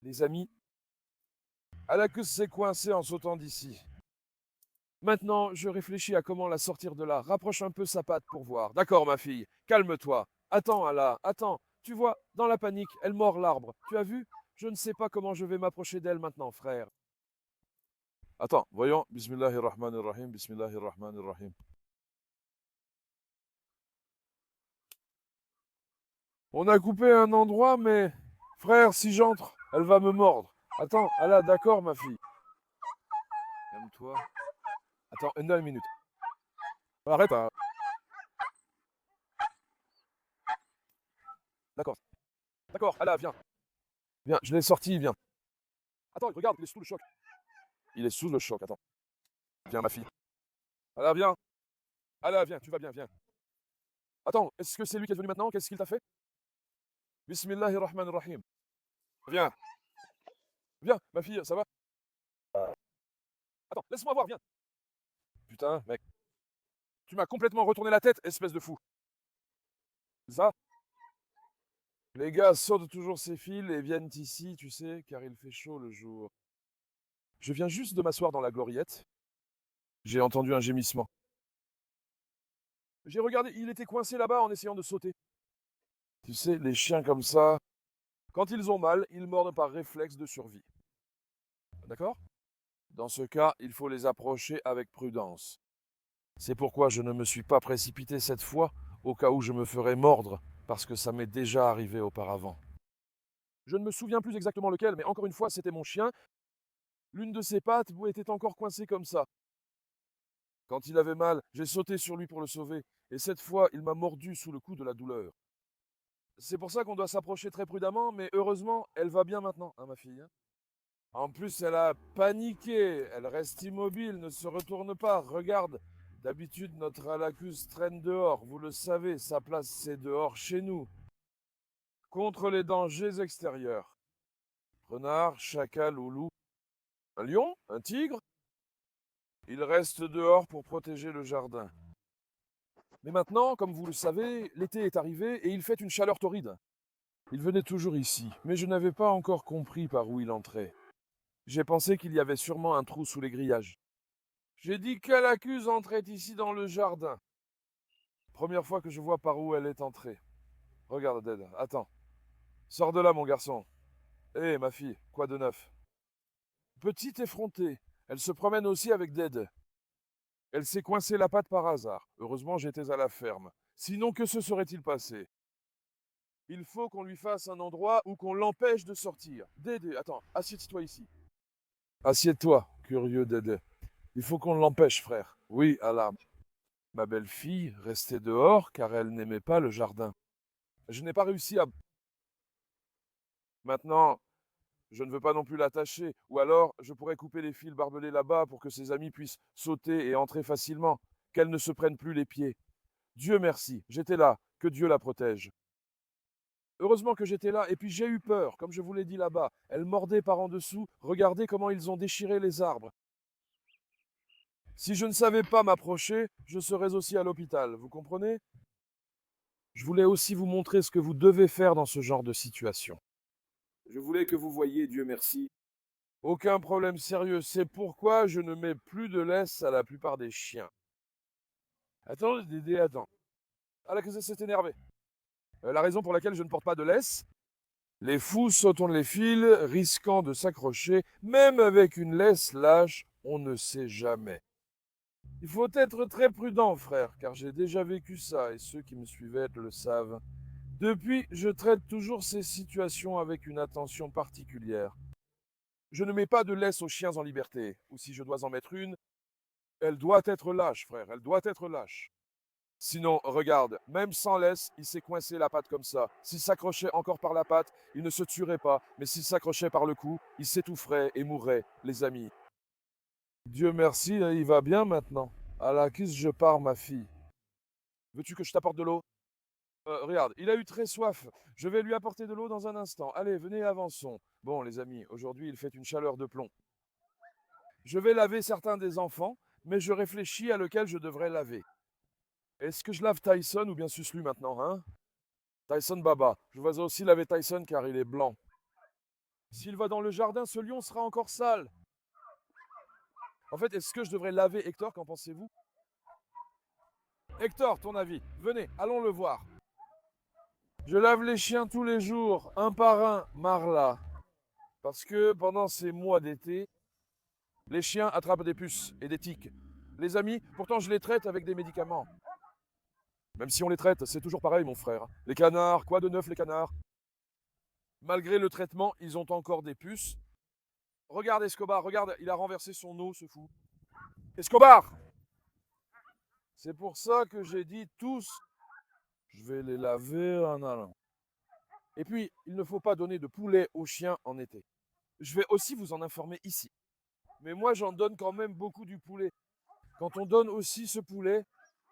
Les amis, Alacus s'est coincé en sautant d'ici. Maintenant, je réfléchis à comment la sortir de là. Rapproche un peu sa patte pour voir. D'accord, ma fille, calme-toi. Attends, Allah, attends. Tu vois, dans la panique, elle mord l'arbre. Tu as vu? Je ne sais pas comment je vais m'approcher d'elle maintenant, frère. Attends, voyons. Bismillahirrahmanirrahim, Bismillahirrahmanirrahim. On a coupé un endroit, mais... Frère, si j'entre, elle va me mordre. Attends, Allah, d'accord, ma fille. Calme-toi. Attends, une minute. Arrête, hein. D'accord. D'accord, Allah, viens. Viens, je l'ai sorti, viens. Attends, regarde, il est sous le choc. Il est sous le choc, attends. Viens, ma fille. Allah, viens. Allah, viens, tu vas bien, viens. Attends, est-ce que c'est lui qui est venu maintenant? Qu'est-ce qu'il t'a fait? Bismillahirrahmanirrahim. Viens, viens, ma fille, ça va? Attends, laisse-moi voir, viens. Putain, mec. Tu m'as complètement retourné la tête, espèce de fou. Ça? Les gars sautent toujours ces fils et viennent ici, tu sais, car il fait chaud le jour. Je viens juste de m'asseoir dans la gloriette. J'ai entendu un gémissement. J'ai regardé, il était coincé là-bas en essayant de sauter. Tu sais, les chiens comme ça, quand ils ont mal, ils mordent par réflexe de survie. D'accord? Dans ce cas, il faut les approcher avec prudence. C'est pourquoi je ne me suis pas précipité cette fois, au cas où je me ferais mordre, parce que ça m'est déjà arrivé auparavant. Je ne me souviens plus exactement lequel, mais encore une fois, c'était mon chien. L'une de ses pattes était encore coincée comme ça. Quand il avait mal, j'ai sauté sur lui pour le sauver, et cette fois, il m'a mordu sous le coup de la douleur. C'est pour ça qu'on doit s'approcher très prudemment, mais heureusement, elle va bien maintenant, hein, ma fille. Hein. En plus, elle a paniqué, elle reste immobile, ne se retourne pas, regarde. D'habitude, notre Alacus traîne dehors, vous le savez, sa place c'est dehors chez nous, contre les dangers extérieurs. Renard, chacal ou loup. Un lion? Un tigre? Il reste dehors pour protéger le jardin. Mais maintenant, comme vous le savez, l'été est arrivé et il fait une chaleur torride. Il venait toujours ici, mais je n'avais pas encore compris par où il entrait. J'ai pensé qu'il y avait sûrement un trou sous les grillages. J'ai dit qu'Alacus entrait ici dans le jardin. Première fois que je vois par où elle est entrée. Regarde, Ded, attends. Sors de là, mon garçon. Hé, ma fille, quoi de neuf? Petite effrontée, elle se promène aussi avec Ded. Elle s'est coincée la patte par hasard. Heureusement, j'étais à la ferme. Sinon, que se serait-il passé? Il faut qu'on lui fasse un endroit où qu'on l'empêche de sortir. Dédé, attends, assieds-toi ici. Assieds-toi, curieux Dédé. Il faut qu'on l'empêche, frère. Oui, Allah. Ma belle-fille restait dehors car elle n'aimait pas le jardin. Je n'ai pas réussi à... Maintenant, je ne veux pas non plus l'attacher, ou alors je pourrais couper les fils barbelés là-bas pour que ses amis puissent sauter et entrer facilement, qu'elle ne se prenne plus les pieds. Dieu merci, j'étais là, que Dieu la protège. Heureusement que j'étais là, et puis j'ai eu peur, comme je vous l'ai dit là-bas. Elle mordait par en dessous, regardez comment ils ont déchiré les arbres. Si je ne savais pas m'approcher, je serais aussi à l'hôpital, vous comprenez? Je voulais aussi vous montrer ce que vous devez faire dans ce genre de situation. Je voulais que vous voyiez, Dieu merci. Aucun problème sérieux, c'est pourquoi je ne mets plus de laisse à la plupart des chiens. Attends, Dédé, attends. Ah là, que ça s'est énervé. La raison pour laquelle je ne porte pas de laisse, les fous sautent les fils, risquant de s'accrocher, même avec une laisse lâche, on ne sait jamais. Il faut être très prudent, frère, car j'ai déjà vécu ça, et ceux qui me suivaient le savent. Depuis, je traite toujours ces situations avec une attention particulière. Je ne mets pas de laisse aux chiens en liberté, ou si je dois en mettre une, elle doit être lâche, frère, elle doit être lâche. Sinon, regarde, même sans laisse, il s'est coincé la patte comme ça. S'il s'accrochait encore par la patte, il ne se tuerait pas, mais s'il s'accrochait par le cou, il s'étoufferait et mourrait, les amis. Dieu merci, il va bien maintenant. À la cuisse, je pars, ma fille. Veux-tu que je t'apporte de l'eau? Regarde, il a eu très soif. Je vais lui apporter de l'eau dans un instant. Allez, venez, avançons. Bon, les amis, aujourd'hui, il fait une chaleur de plomb. Je vais laver certains des enfants, mais je réfléchis à lequel je devrais laver. Est-ce que je lave Tyson ou bien Suslu maintenant, hein? Tyson Baba. Je vais aussi laver Tyson car il est blanc. S'il va dans le jardin, ce lion sera encore sale. En fait, est-ce que je devrais laver Hector? Qu'en pensez-vous? Hector, ton avis? Venez, allons le voir. Je lave les chiens tous les jours, un par un, Marla. Parce que pendant ces mois d'été, les chiens attrapent des puces et des tiques. Les amis, pourtant je les traite avec des médicaments. Même si on les traite, c'est toujours pareil, mon frère. Les canards, quoi de neuf les canards? Malgré le traitement, ils ont encore des puces. Regarde Escobar, regarde, il a renversé son eau, ce fou. Escobar! C'est pour ça que j'ai dit tous, je vais les laver en allant. Et puis, il ne faut pas donner de poulet aux chiens en été. Je vais aussi vous en informer ici. Mais moi, j'en donne quand même beaucoup du poulet. Quand on donne aussi ce poulet,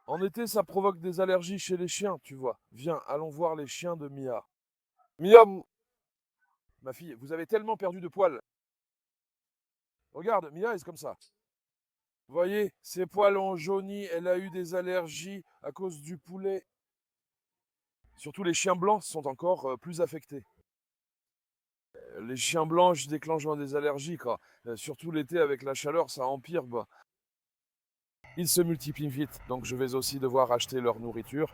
en été, ça provoque des allergies chez les chiens, tu vois. Viens, allons voir les chiens de Mia. Mia, ma fille, vous avez tellement perdu de poils. Regarde, Mia est comme ça. Vous voyez, ses poils ont jauni, elle a eu des allergies à cause du poulet. Surtout les chiens blancs sont encore plus affectés. Les chiens blancs déclenchent des allergies, quoi. Surtout l'été avec la chaleur, ça empire. Bah. Ils se multiplient vite, donc je vais aussi devoir acheter leur nourriture.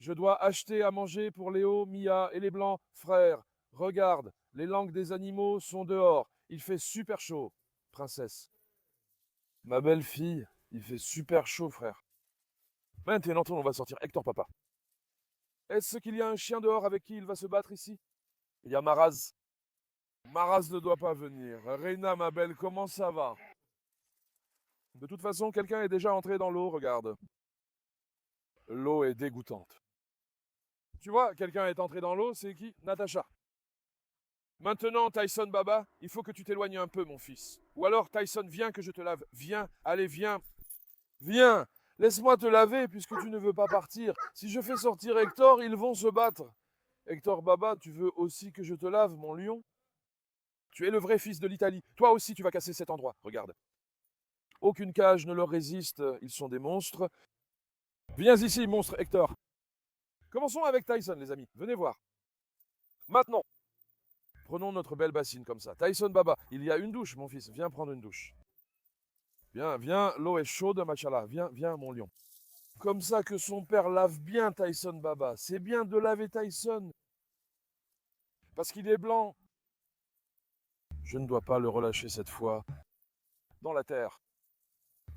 Je dois acheter à manger pour Léo, Mia et les blancs. Frère, regarde, les langues des animaux sont dehors. Il fait super chaud, princesse. Ma belle fille, il fait super chaud, frère. Maintenant, on va sortir. Hector, papa. Est-ce qu'il y a un chien dehors avec qui il va se battre ici? Il y a Maraz. Maraz ne doit pas venir. Reina, ma belle, comment ça va? De toute façon, quelqu'un est déjà entré dans l'eau, regarde. L'eau est dégoûtante. Tu vois, quelqu'un est entré dans l'eau, c'est qui? Natacha. Maintenant, Tyson Baba, il faut que tu t'éloignes un peu, mon fils. Ou alors, Tyson, viens que je te lave. Viens, allez, viens. Viens. Laisse-moi te laver puisque tu ne veux pas partir. Si je fais sortir Hector, ils vont se battre. Hector Baba, tu veux aussi que je te lave, mon lion? Tu es le vrai fils de l'Italie. Toi aussi, tu vas casser cet endroit. Regarde. Aucune cage ne leur résiste. Ils sont des monstres. Viens ici, monstre Hector. Commençons avec Tyson, les amis. Venez voir. Maintenant, prenons notre belle bassine comme ça. Tyson Baba, il y a une douche, mon fils. Viens prendre une douche. Viens, viens. L'eau est chaude, machallah. Viens, viens, mon lion. Comme ça que son père lave bien Tyson Baba. C'est bien de laver Tyson. Parce qu'il est blanc. Je ne dois pas le relâcher cette fois. Dans la terre.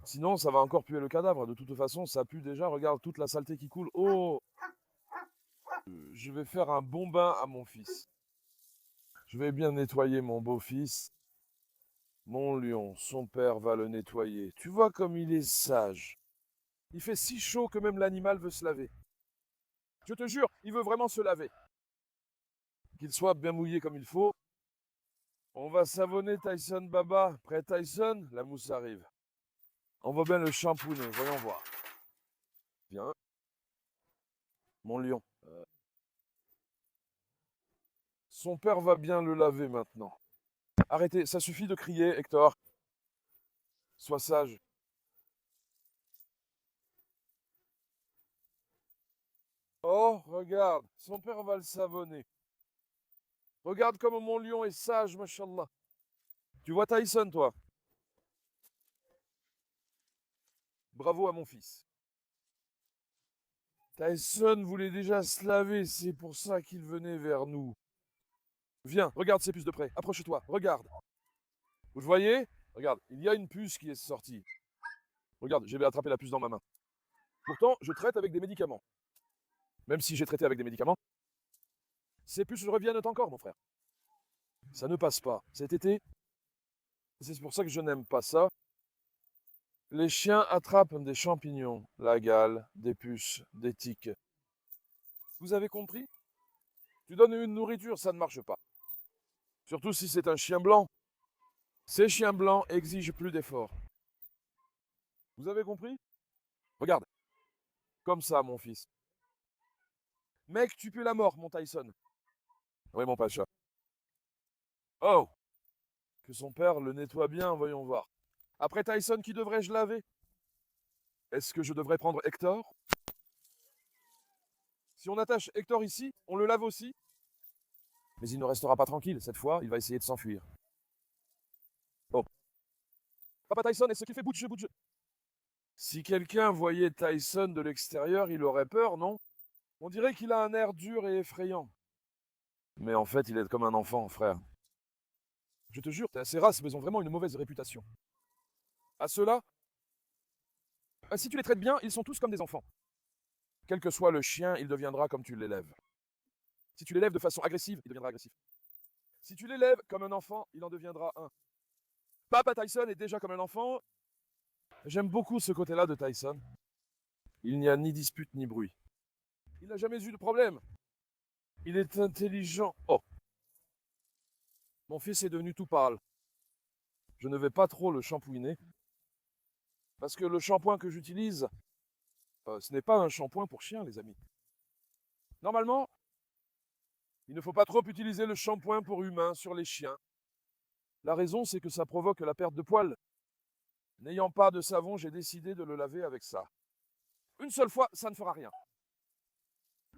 Sinon, ça va encore puer le cadavre. De toute façon, ça pue déjà. Regarde toute la saleté qui coule. Oh! Je vais faire un bon bain à mon fils. Je vais bien nettoyer mon beau-fils. Mon lion, son père va le nettoyer. Tu vois comme il est sage. Il fait si chaud que même l'animal veut se laver. Je te jure, il veut vraiment se laver. Qu'il soit bien mouillé comme il faut. On va savonner Tyson Baba. Près Tyson, la mousse arrive. On va bien le shampooiner, voyons voir. Viens. Mon lion. Son père va bien le laver maintenant. Arrêtez, ça suffit de crier, Hector. Sois sage. Oh, regarde, son père va le savonner. Regarde comme mon lion est sage, machallah. Tu vois Tyson, toi? Bravo à mon fils. Tyson voulait déjà se laver, c'est pour ça qu'il venait vers nous. Viens, regarde ces puces de près. Approche-toi, regarde. Vous le voyez? Regarde, il y a une puce qui est sortie. Regarde, j'ai attrapé la puce dans ma main. Pourtant, je traite avec des médicaments. Même si j'ai traité avec des médicaments, ces puces reviennent encore, mon frère. Ça ne passe pas. Cet été, c'est pour ça que je n'aime pas ça. Les chiens attrapent des champignons, la gale, des puces, des tiques. Vous avez compris? Tu donnes une nourriture, ça ne marche pas. Surtout si c'est un chien blanc. Ces chiens blancs exigent plus d'efforts. Vous avez compris? Regarde. Comme ça, mon fils. Mec, tu pues la mort, mon Tyson. Oui, mon pacha. Oh! Que son père le nettoie bien, voyons voir. Après Tyson, qui devrais-je laver? Est-ce que je devrais prendre Hector? Si on attache Hector ici, on le lave aussi? Mais il ne restera pas tranquille. Cette fois, il va essayer de s'enfuir. Oh. Papa Tyson, est-ce qu'il fait bouge, bouge? Si quelqu'un voyait Tyson de l'extérieur, il aurait peur, non? On dirait qu'il a un air dur et effrayant. Mais en fait, il est comme un enfant, frère. Je te jure, ces races, mais ont vraiment une mauvaise réputation. À ceux-là, si tu les traites bien, ils sont tous comme des enfants. Quel que soit le chien, il deviendra comme tu l'élèves. Si tu l'élèves de façon agressive, il deviendra agressif. Si tu l'élèves comme un enfant, il en deviendra un. Papa Tyson est déjà comme un enfant. J'aime beaucoup ce côté-là de Tyson. Il n'y a ni dispute ni bruit. Il n'a jamais eu de problème. Il est intelligent. Oh, mon fils est devenu tout pâle. Je ne vais pas trop le shampouiner. Parce que le shampoing que j'utilise, ce n'est pas un shampoing pour chien, les amis. Normalement, il ne faut pas trop utiliser le shampoing pour humains sur les chiens. La raison, c'est que ça provoque la perte de poils. N'ayant pas de savon, j'ai décidé de le laver avec ça. Une seule fois, ça ne fera rien.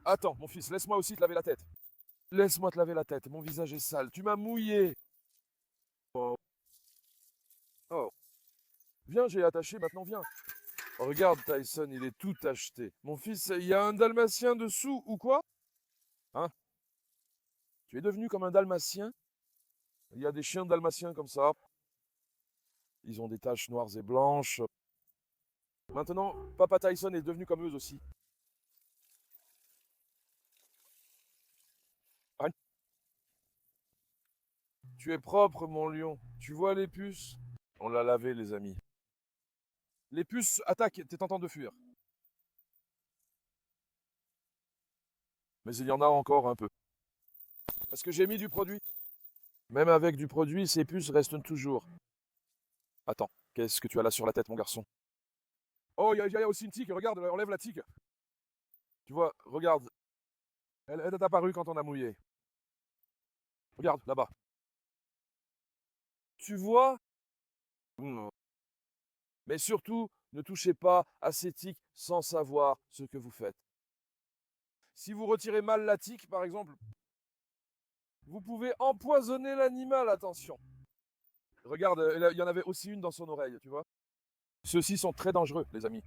Attends, mon fils, laisse-moi aussi te laver la tête. Laisse-moi te laver la tête, mon visage est sale. Tu m'as mouillé. Oh. Oh. Viens, j'ai attaché, maintenant viens. Regarde, Tyson, il est tout acheté. Mon fils, il y a un dalmatien dessous, ou quoi? Hein? Tu es devenu comme un dalmatien? Il y a des chiens dalmatiens comme ça. Ils ont des taches noires et blanches. Maintenant, Papa Tyson est devenu comme eux aussi. Hein? Tu es propre, mon lion. Tu vois les puces? On l'a lavé, les amis. Les puces attaquent, t'es tentant de fuir. Mais il y en a encore un peu. Parce que j'ai mis du produit. Même avec du produit, ces puces restent toujours. Attends, qu'est-ce que tu as là sur la tête, mon garçon? Oh, il y a aussi une tique, regarde, enlève la tique. Tu vois, regarde. Elle est apparue quand on a mouillé. Regarde, là-bas. Tu vois? Mais surtout, ne touchez pas à ces tiques sans savoir ce que vous faites. Si vous retirez mal la tique, par exemple, vous pouvez empoisonner l'animal, attention. Regarde, il y en avait aussi une dans son oreille, tu vois. Ceux-ci sont très dangereux, les amis.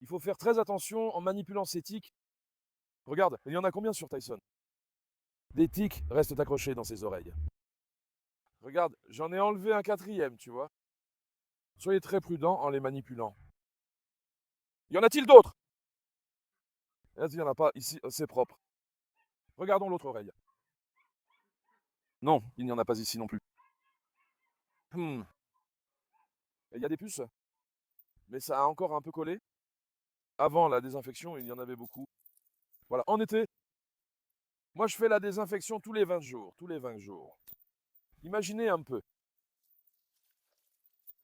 Il faut faire très attention en manipulant ces tiques. Regarde, il y en a combien sur Tyson? Des tiques restent accrochés dans ses oreilles. Regarde, j'en ai enlevé un quatrième, tu vois. Soyez très prudent en les manipulant. Y en a-t-il d'autres? Il n'y en a pas, ici c'est propre. Regardons l'autre oreille. Non, il n'y en a pas ici non plus. Il y a des puces, mais ça a encore un peu collé. Avant la désinfection, il y en avait beaucoup. Voilà, en été, moi je fais la désinfection tous les 20 jours, tous les 20 jours. Imaginez un peu.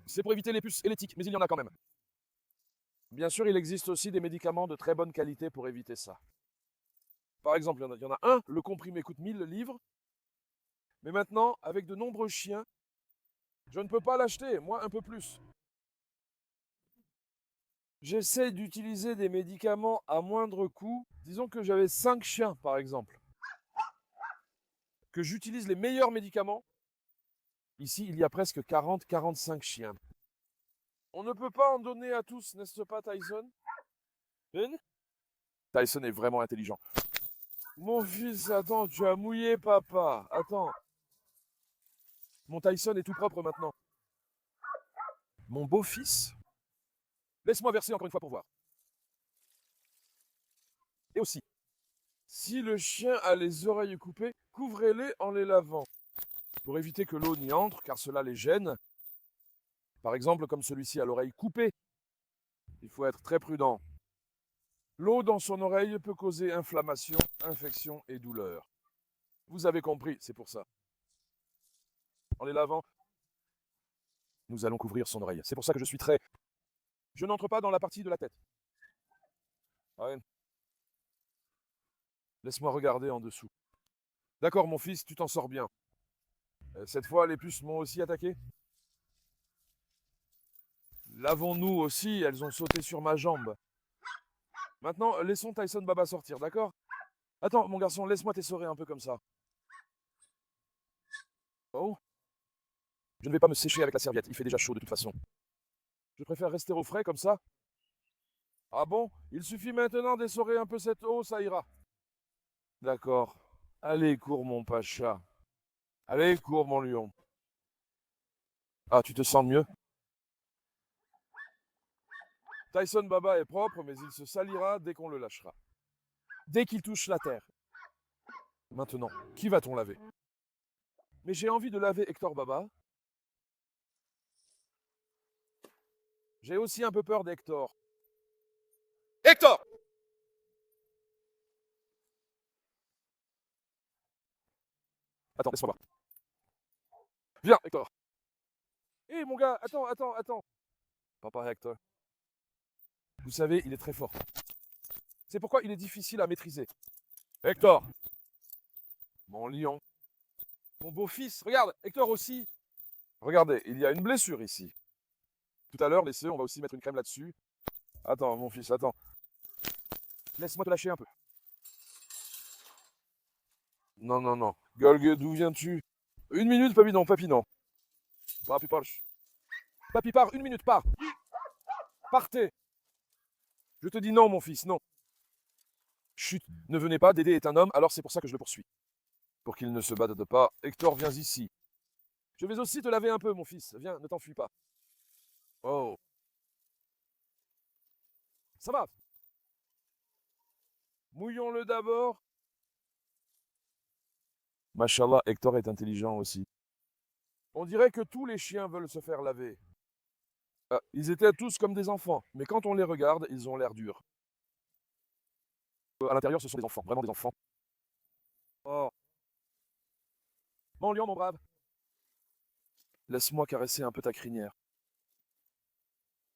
C'est pour éviter les puces et les tiques, mais il y en a quand même. Bien sûr, il existe aussi des médicaments de très bonne qualité pour éviter ça. Par exemple, il y en a un, le comprimé coûte 1000 livres. Mais maintenant, avec de nombreux chiens, je ne peux pas l'acheter, moi un peu plus. J'essaie d'utiliser des médicaments à moindre coût. Disons que j'avais 5 chiens, par exemple. Que j'utilise les meilleurs médicaments. Ici, il y a presque 40-45 chiens. On ne peut pas en donner à tous, n'est-ce pas, Tyson? Tyson est vraiment intelligent. Mon fils, attends, tu as mouillé papa. Attends. Mon Tyson est tout propre maintenant. Mon beau-fils? Laisse-moi verser encore une fois pour voir. Et aussi, si le chien a les oreilles coupées, couvrez-les en les lavant. Pour éviter que l'eau n'y entre, car cela les gêne. Par exemple, comme celui-ci a l'oreille coupée. Il faut être très prudent. L'eau dans son oreille peut causer inflammation, infection et douleur. Vous avez compris, c'est pour ça. En les lavant, nous allons couvrir son oreille. C'est pour ça que je suis très... Je n'entre pas dans la partie de la tête. Ouais. Laisse-moi regarder en dessous. D'accord, mon fils, tu t'en sors bien. Cette fois, les puces m'ont aussi attaqué. Lavons-nous aussi, elles ont sauté sur ma jambe. Maintenant, laissons Tyson Baba sortir, d'accord? Attends, mon garçon, laisse-moi t'essorer un peu comme ça. Oh, je ne vais pas me sécher avec la serviette, il fait déjà chaud de toute façon. Je préfère rester au frais comme ça. Ah bon? Il suffit maintenant d'essorer un peu cette eau, ça ira. D'accord. Allez, cours mon pacha. Allez, cours mon lion. Ah, tu te sens mieux? Tyson Baba est propre, mais il se salira dès qu'on le lâchera. Dès qu'il touche la terre. Maintenant, qui va-t-on laver? Mais j'ai envie de laver Hector Baba. J'ai aussi un peu peur d'Hector. Hector! Attends, laisse-moi voir. Viens, Hector. Hé, mon gars, attends. Papa Hector. Vous savez, il est très fort. C'est pourquoi il est difficile à maîtriser. Hector, mon lion, mon beau-fils, regarde, Hector aussi. Regardez, il y a une blessure ici. Tout à l'heure, laissez, on va aussi mettre une crème là-dessus. Attends, mon fils, attends. Laisse-moi te lâcher un peu. Non. Golgue, d'où viens-tu? Une minute, Papinon, Papinon. Papi, parche. Papi, pars, une minute, pars. Partez. Je te dis non, mon fils, non. Chut, ne venez pas, Dédé est un homme, alors c'est pour ça que je le poursuis. Pour qu'il ne se batte pas, Hector, viens ici. Je vais aussi te laver un peu, mon fils. Viens, ne t'enfuis pas. Oh, ça va. Mouillons-le d'abord. Machallah, Hector est intelligent aussi. On dirait que tous les chiens veulent se faire laver. Ah, ils étaient tous comme des enfants, mais quand on les regarde, ils ont l'air durs. À l'intérieur, ce sont des enfants, vraiment des enfants. Oh, mon lion, mon brave. Laisse-moi caresser un peu ta crinière.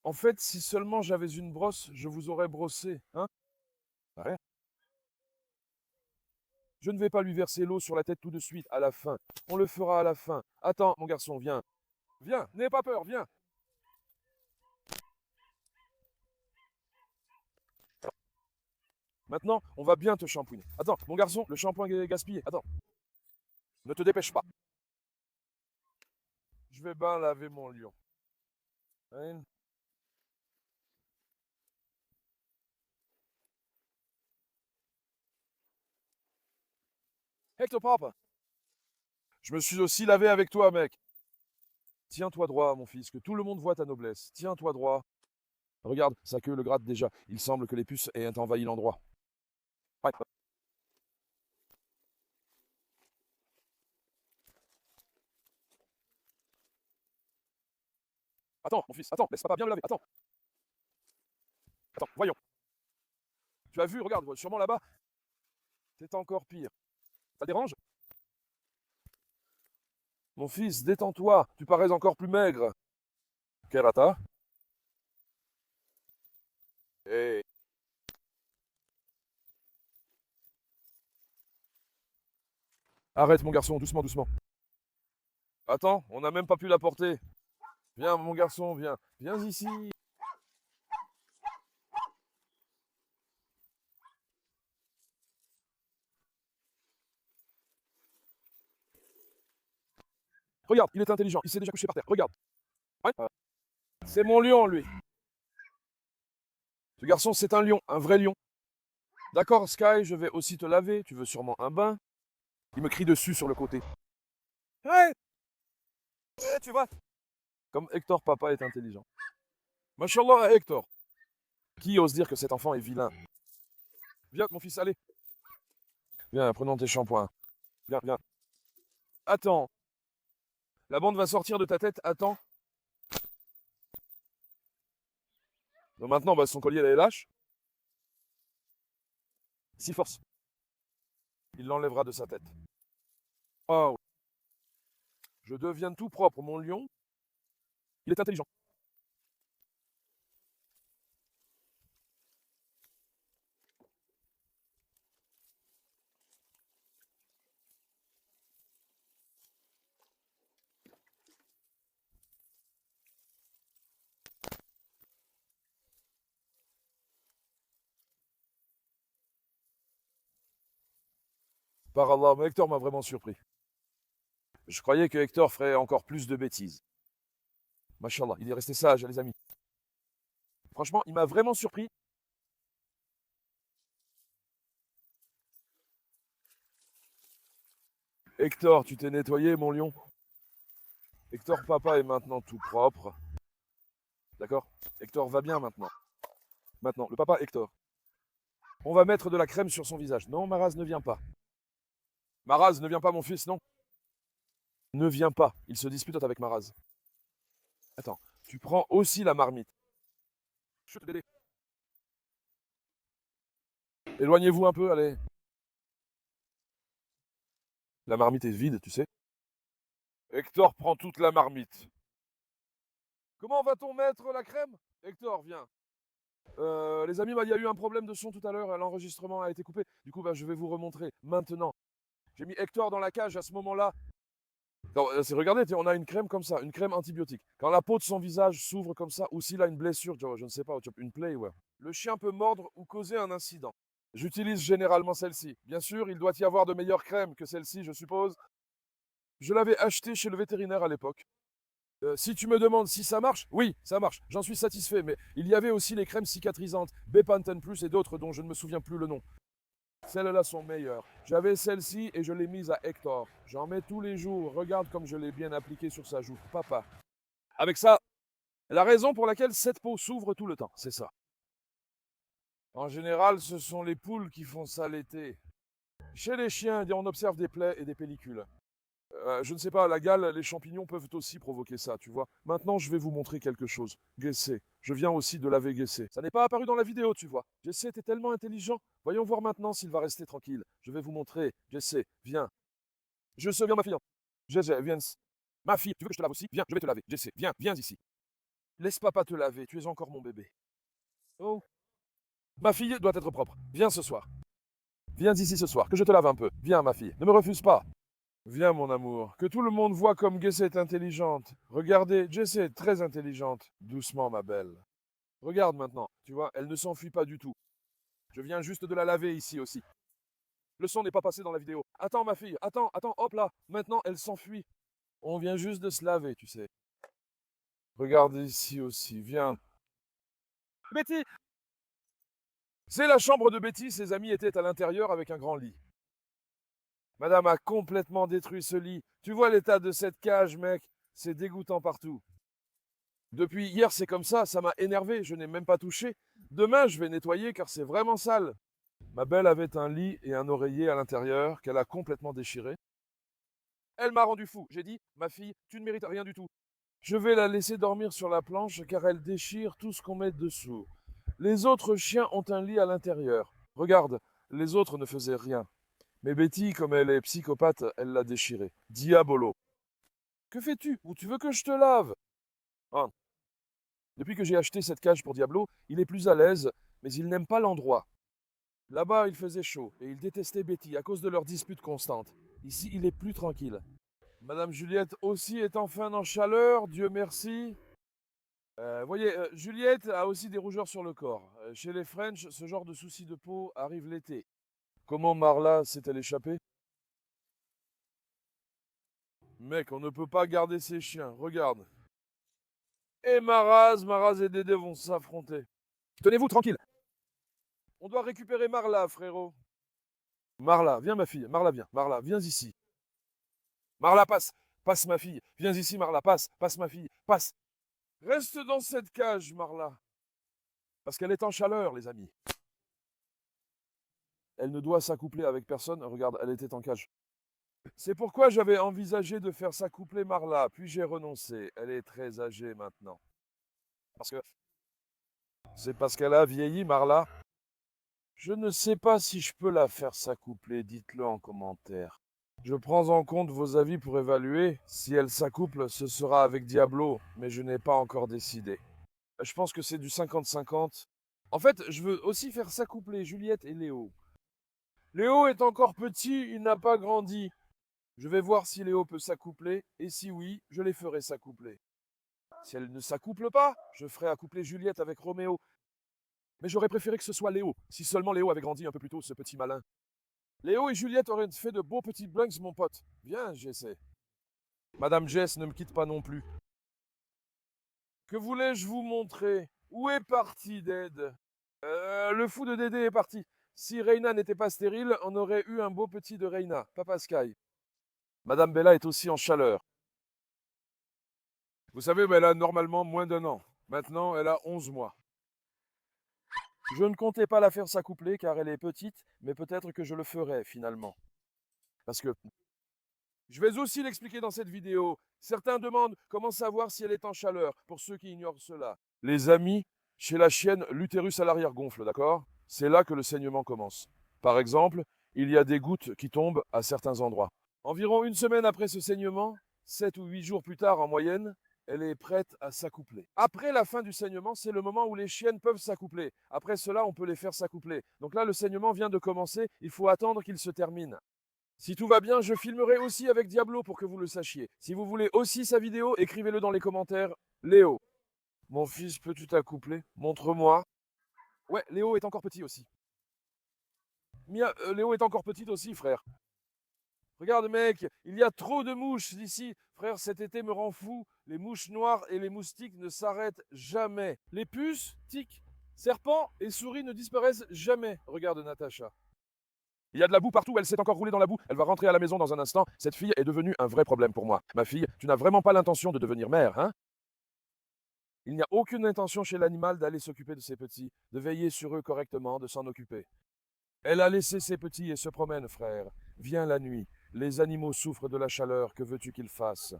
En fait, si seulement j'avais une brosse, je vous aurais brossé, hein? Ouais. Je ne vais pas lui verser l'eau sur la tête tout de suite, à la fin. On le fera à la fin. Attends, mon garçon, viens. Viens, n'aie pas peur, viens. Maintenant, on va bien te shampouiner. Attends, mon garçon, le shampoing est gaspillé. Attends. Ne te dépêche pas. Je vais bien laver mon lion. Hein? Hector Papa, je me suis aussi lavé avec toi, mec. Tiens-toi droit, mon fils, que tout le monde voit ta noblesse. Tiens-toi droit. Regarde, sa queue le gratte déjà. Il semble que les puces aient envahi l'endroit. Ouais. Attends, mon fils, attends, laisse papa bien le laver. Attends, voyons. Tu as vu, regarde, sûrement là-bas, c'est encore pire. Ça dérange? Mon fils, détends-toi, tu parais encore plus maigre. Kerata? Hé. Arrête, mon garçon, doucement, doucement. Attends, on n'a même pas pu la porter. Viens, mon garçon, viens. Viens ici. Regarde, il est intelligent, il s'est déjà couché par terre. Regarde. Ouais. C'est mon lion, lui. Ce garçon, c'est un lion, un vrai lion. D'accord, Sky, je vais aussi te laver. Tu veux sûrement un bain? Il me crie dessus sur le côté. Ouais, tu vois. Comme Hector, papa est intelligent. Mashallah, Hector. Qui ose dire que cet enfant est vilain? Viens, mon fils, allez. Viens, prenons tes shampoings. Viens, viens. Attends. La bande va sortir de ta tête, attends. Donc maintenant, bah, son collier, elle est lâche. Si force. Il l'enlèvera de sa tête. Oh, je deviens tout propre, mon lion. Il est intelligent. Par Allah, mais Hector m'a vraiment surpris. Je croyais que Hector ferait encore plus de bêtises. Machallah, il est resté sage, les amis. Franchement, il m'a vraiment surpris. Hector, tu t'es nettoyé, mon lion? Hector, papa est maintenant tout propre. D'accord? Hector va bien maintenant. Maintenant, le papa Hector. On va mettre de la crème sur son visage. Non, Maraz ne vient pas. Maraz ne vient pas, mon fils, non. Ne vient pas. Il se dispute avec Maraz. Attends, tu prends aussi la marmite. Chut, Dédé. Éloignez-vous un peu, allez. La marmite est vide, tu sais. Hector prend toute la marmite. Comment va-t-on mettre la crème? Hector, viens. Les amis, il y a eu un problème de son tout à l'heure, l'enregistrement a été coupé. Du coup, je vais vous remontrer maintenant. J'ai mis Hector dans la cage à ce moment-là. Regardez, on a une crème comme ça, une crème antibiotique. Quand la peau de son visage s'ouvre comme ça, ou s'il a une blessure, je ne sais pas, une plaie, ouais. Le chien peut mordre ou causer un incident. J'utilise généralement celle-ci. Bien sûr, il doit y avoir de meilleures crèmes que celle-ci, je suppose. Je l'avais achetée chez le vétérinaire à l'époque. Si tu me demandes si ça marche, oui, ça marche. J'en suis satisfait. Mais il y avait aussi les crèmes cicatrisantes, Bepanthen Plus et d'autres dont je ne me souviens plus le nom. Celles-là sont meilleures. J'avais celle-ci et je l'ai mise à Hector. J'en mets tous les jours. Regarde comme je l'ai bien appliquée sur sa joue. Papa. Avec ça, la raison pour laquelle cette peau s'ouvre tout le temps, c'est ça. En général, ce sont les poules qui font ça l'été. Chez les chiens, on observe des plaies et des pellicules. Je ne sais pas, la gale, les champignons peuvent aussi provoquer ça, tu vois. Maintenant, je vais vous montrer quelque chose. Gessé. Je viens aussi de laver Gessé. Ça n'est pas apparu dans la vidéo, tu vois. Gessé était tellement intelligent. Voyons voir maintenant s'il va rester tranquille. Je vais vous montrer. Gessé, viens. Je sais bien, ma fille. Gessé, viens. Ma fille, tu veux que je te lave aussi? Viens, je vais te laver. Gessé, viens, viens ici. Laisse papa te laver, tu es encore mon bébé. Oh. Ma fille doit être propre. Viens ce soir. Viens ici ce soir, que je te lave un peu. Viens, ma fille. Ne me refuse pas. Viens, mon amour, que tout le monde voit comme Gessé est intelligente. Regardez, Jessie est très intelligente. Doucement, ma belle. Regarde maintenant, tu vois, elle ne s'enfuit pas du tout. Je viens juste de la laver ici aussi. Le son n'est pas passé dans la vidéo. Attends, ma fille, attends, hop là. Maintenant, elle s'enfuit. On vient juste de se laver, tu sais. Regarde ici aussi, viens. Betty! C'est la chambre de Betty, ses amis étaient à l'intérieur avec un grand lit. Madame a complètement détruit ce lit. Tu vois l'état de cette cage, mec? C'est dégoûtant partout. Depuis hier, c'est comme ça m'a énervé, je n'ai même pas touché. Demain, je vais nettoyer car c'est vraiment sale. Ma belle avait un lit et un oreiller à l'intérieur qu'elle a complètement déchiré. Elle m'a rendu fou. J'ai dit, ma fille, tu ne mérites rien du tout. Je vais la laisser dormir sur la planche car elle déchire tout ce qu'on met dessous. Les autres chiens ont un lit à l'intérieur. Regarde, les autres ne faisaient rien. Mais Betty, comme elle est psychopathe, elle l'a déchiré. Diabolo. Que fais-tu? Ou tu veux que je te lave? Hein. Depuis que j'ai acheté cette cage pour Diablo, il est plus à l'aise, mais il n'aime pas l'endroit. Là-bas, il faisait chaud, et il détestait Betty à cause de leurs disputes constantes. Ici, il est plus tranquille. Madame Juliette aussi est enfin en chaleur, Dieu merci. Voyez, Juliette a aussi des rougeurs sur le corps. Chez les French, ce genre de soucis de peau arrive l'été. Comment Marla s'est-elle échappée? Mec, on ne peut pas garder ses chiens, regarde. Et Maraz et Dédé vont s'affronter. Tenez-vous tranquille. On doit récupérer Marla, frérot. Marla, viens ma fille. Marla, viens. Marla, viens ici. Marla, passe. Passe ma fille. Viens ici, Marla, passe. Passe ma fille. Passe. Reste dans cette cage, Marla. Parce qu'elle est en chaleur, les amis. Elle ne doit s'accoupler avec personne. Regarde, elle était en cage. C'est pourquoi j'avais envisagé de faire s'accoupler Marla, puis j'ai renoncé. Elle est très âgée maintenant. Parce que c'est parce qu'elle a vieilli, Marla. Je ne sais pas si je peux la faire s'accoupler, dites-le en commentaire. Je prends en compte vos avis pour évaluer. Si elle s'accouple, ce sera avec Diablo, mais je n'ai pas encore décidé. Je pense que c'est du 50-50. En fait, je veux aussi faire s'accoupler Juliette et Léo. Léo est encore petit, il n'a pas grandi. Je vais voir si Léo peut s'accoupler, et si oui, je les ferai s'accoupler. Si elle ne s'accouple pas, je ferai accoupler Juliette avec Roméo. Mais j'aurais préféré que ce soit Léo, si seulement Léo avait grandi un peu plus tôt, ce petit malin. Léo et Juliette auraient fait de beaux petits blunks, mon pote. Viens, j'essaie. Madame Jess ne me quitte pas non plus. Que voulais-je vous montrer? Où est parti Ded? Le fou de Dédé est parti. Si Reina n'était pas stérile, on aurait eu un beau petit de Reina, Papa Sky. Madame Bella est aussi en chaleur. Vous savez, elle a normalement moins d'1 an. Maintenant, elle a 11 mois. Je ne comptais pas la faire s'accoupler car elle est petite, mais peut-être que je le ferai finalement. Parce que je vais aussi l'expliquer dans cette vidéo. Certains demandent comment savoir si elle est en chaleur, pour ceux qui ignorent cela. Les amis, chez la chienne, l'utérus à l'arrière gonfle, d'accord? C'est là que le saignement commence. Par exemple, il y a des gouttes qui tombent à certains endroits. Environ une semaine après ce saignement, 7 ou 8 jours plus tard en moyenne, elle est prête à s'accoupler. Après la fin du saignement, c'est le moment où les chiennes peuvent s'accoupler. Après cela, on peut les faire s'accoupler. Donc là, le saignement vient de commencer, il faut attendre qu'il se termine. Si tout va bien, je filmerai aussi avec Diablo pour que vous le sachiez. Si vous voulez aussi sa vidéo, écrivez-le dans les commentaires. Léo. Mon fils, peux-tu t'accoupler? Montre-moi. Ouais, Léo est encore petit aussi. Mia, Léo est encore petite aussi, frère. Regarde, mec, il y a trop de mouches ici. Frère, cet été me rend fou. Les mouches noires et les moustiques ne s'arrêtent jamais. Les puces, tiques, serpents et souris ne disparaissent jamais. Regarde Natacha. Il y a de la boue partout, elle s'est encore roulée dans la boue, elle va rentrer à la maison dans un instant. Cette fille est devenue un vrai problème pour moi. Ma fille, tu n'as vraiment pas l'intention de devenir mère, hein? Il n'y a aucune intention chez l'animal d'aller s'occuper de ses petits, de veiller sur eux correctement, de s'en occuper. Elle a laissé ses petits et se promène, frère. Viens la nuit. Les animaux souffrent de la chaleur, que veux-tu qu'ils fassent?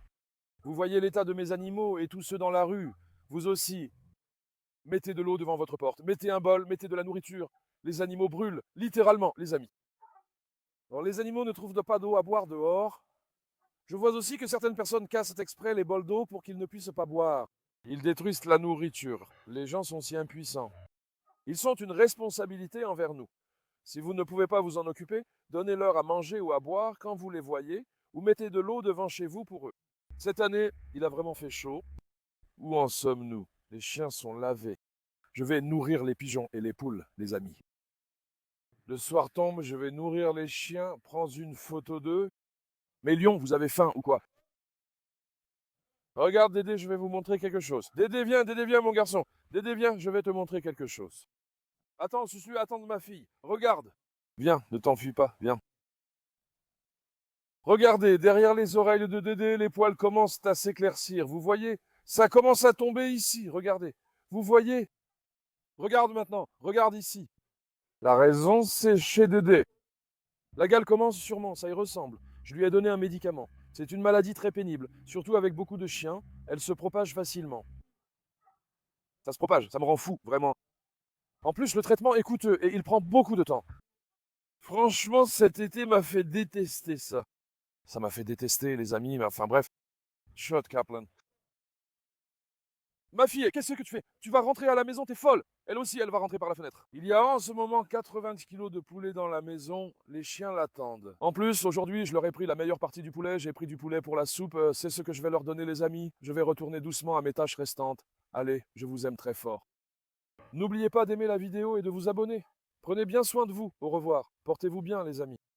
Vous voyez l'état de mes animaux et tous ceux dans la rue. Vous aussi. Mettez de l'eau devant votre porte, mettez un bol, mettez de la nourriture. Les animaux brûlent, littéralement, les amis. Alors, les animaux ne trouvent pas d'eau à boire dehors. Je vois aussi que certaines personnes cassent exprès les bols d'eau pour qu'ils ne puissent pas boire. Ils détruisent la nourriture. Les gens sont si impuissants. Ils sont une responsabilité envers nous. Si vous ne pouvez pas vous en occuper, donnez-leur à manger ou à boire quand vous les voyez, ou mettez de l'eau devant chez vous pour eux. Cette année, il a vraiment fait chaud. Où en sommes-nous? Les chiens sont lavés. Je vais nourrir les pigeons et les poules, les amis. Le soir tombe, je vais nourrir les chiens, prends une photo d'eux. Mais Lion, vous avez faim ou quoi? Regarde Dédé, je vais vous montrer quelque chose. Dédé viens mon garçon. Dédé viens, je vais te montrer quelque chose. Attends, je suis à attendre ma fille. Regarde. Viens, ne t'enfuis pas, viens. Regardez, derrière les oreilles de Dédé, les poils commencent à s'éclaircir. Vous voyez? Ça commence à tomber ici, regardez. Vous voyez? Regarde maintenant, regarde ici. La raison, c'est chez Dédé. La gale commence sûrement, ça y ressemble. Je lui ai donné un médicament. C'est une maladie très pénible, surtout avec beaucoup de chiens. Elle se propage facilement. Ça se propage, ça me rend fou, vraiment. En plus, le traitement est coûteux et il prend beaucoup de temps. Franchement, cet été m'a fait détester ça. Ça m'a fait détester les amis, mais enfin bref. Shot, Kaplan. Ma fille, qu'est-ce que tu fais? Tu vas rentrer à la maison, t'es folle. Elle aussi, elle va rentrer par la fenêtre. Il y a en ce moment 90 kilos de poulet dans la maison. Les chiens l'attendent. En plus, aujourd'hui, je leur ai pris la meilleure partie du poulet. J'ai pris du poulet pour la soupe. C'est ce que je vais leur donner, les amis. Je vais retourner doucement à mes tâches restantes. Allez, je vous aime très fort. N'oubliez pas d'aimer la vidéo et de vous abonner. Prenez bien soin de vous. Au revoir. Portez-vous bien, les amis.